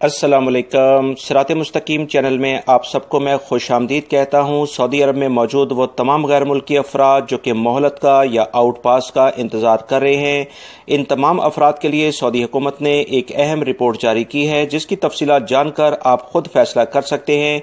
السلام علیکم۔ صراط مستقیم چینل میں آپ سب کو میں خوش آمدید کہتا ہوں۔ سعودی عرب میں موجود وہ تمام غیر ملکی افراد جو کہ مہلت کا یا آؤٹ پاس کا انتظار کر رہے ہیں، ان تمام افراد کے لیے سعودی حکومت نے ایک اہم رپورٹ جاری کی ہے، جس کی تفصیلات جان کر آپ خود فیصلہ کر سکتے ہیں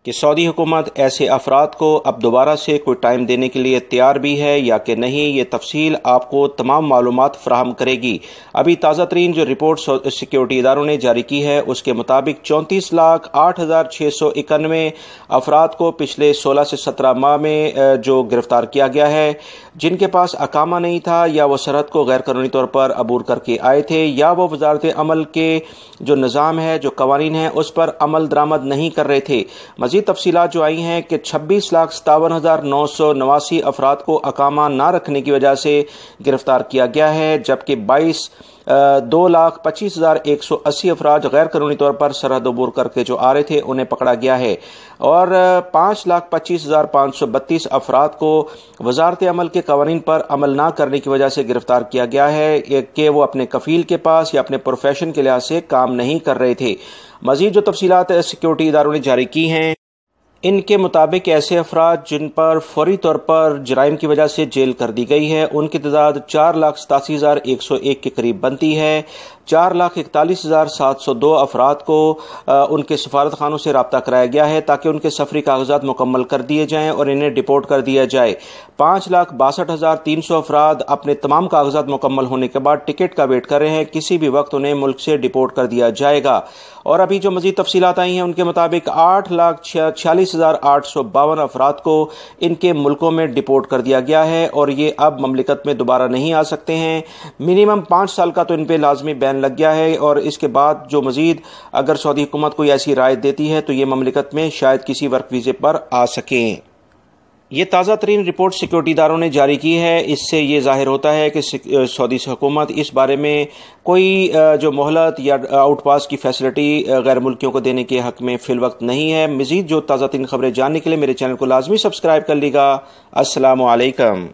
کہ سعودی حکومت ایسے افراد کو اب دوبارہ سے کوئی ٹائم دینے کے لیے تیار بھی ہے یا کہ نہیں۔ یہ تفصیل آپ کو تمام معلومات فراہم کرے گی۔ ابھی تازہ ترین جو رپورٹ سیکیورٹی اداروں نے جاری کی ہے، اس کے مطابق 34,08,691 افراد کو پچھلے 16 سے 17 ماہ میں جو گرفتار کیا گیا ہے، جن کے پاس اقامہ نہیں تھا یا وہ سرحد کو غیر قانونی طور پر عبور کر کے آئے تھے، یا وہ وزارت عمل کے جو نظام ہے، جو قوانین ہیں، اس پر عمل درآمد نہیں کر رہے تھے۔ مزید تفصیلات جو آئی ہیں کہ 26,57,989 افراد کو اقامہ نہ رکھنے کی وجہ سے گرفتار کیا گیا ہے، جبکہ 2,25,180 افراد غیر قانونی طور پر سرحد عبور کر کے جو آ رہے تھے انہیں پکڑا گیا ہے، اور 5,25,532 افراد کو وزارت عمل کے قوانین پر عمل نہ کرنے کی وجہ سے گرفتار کیا گیا ہے کہ وہ اپنے کفیل کے پاس یا اپنے پروفیشن کے لحاظ سے کام نہیں کر رہے تھے۔ مزید جو تفصیلات سیکیورٹی اداروں نے جاری کی ہیں، ان کے مطابق ایسے افراد جن پر فوری طور پر جرائم کی وجہ سے جیل کر دی گئی ہے، ان کی تعداد 4,87,101 کے قریب بنتی ہے۔ 4,41,702 افراد کو ان کے سفارت خانوں سے رابطہ کرایا گیا ہے تاکہ ان کے سفری کاغذات مکمل کر دیے جائیں اور انہیں ڈپورٹ کر دیا جائے۔ 5,62,300 افراد اپنے تمام کاغذات مکمل ہونے کے بعد ٹکٹ کا ویٹ کر رہے ہیں، کسی بھی وقت انہیں ملک سے ڈپورٹ کر دیا جائے گا۔ اور ابھی جو مزید تفصیلات آئی ہیں ان کے مطابق 8,46,852 افراد کو ان کے ملکوں میں ڈپورٹ کر دیا گیا ہے، اور یہ اب مملکت میں دوبارہ نہیں آ سکتے ہیں۔ منیمم 5 سال کا تو ان پہ لازمی بین لگ گیا ہے، اور اس کے بعد جو مزید اگر سعودی حکومت کوئی ایسی رائے دیتی ہے تو یہ مملکت میں شاید کسی ورک ویزے پر آ سکیں۔ یہ تازہ ترین رپورٹ سیکیورٹی اداروں نے جاری کی ہے۔ اس سے یہ ظاہر ہوتا ہے کہ سعودی حکومت اس بارے میں کوئی جو مہلت یا آؤٹ پاس کی فیسلٹی غیر ملکیوں کو دینے کے حق میں فی الوقت نہیں ہے۔ مزید جو تازہ ترین خبریں جاننے کے لیے میرے چینل کو لازمی سبسکرائیب کر لیجیے گا۔ السلام علیکم۔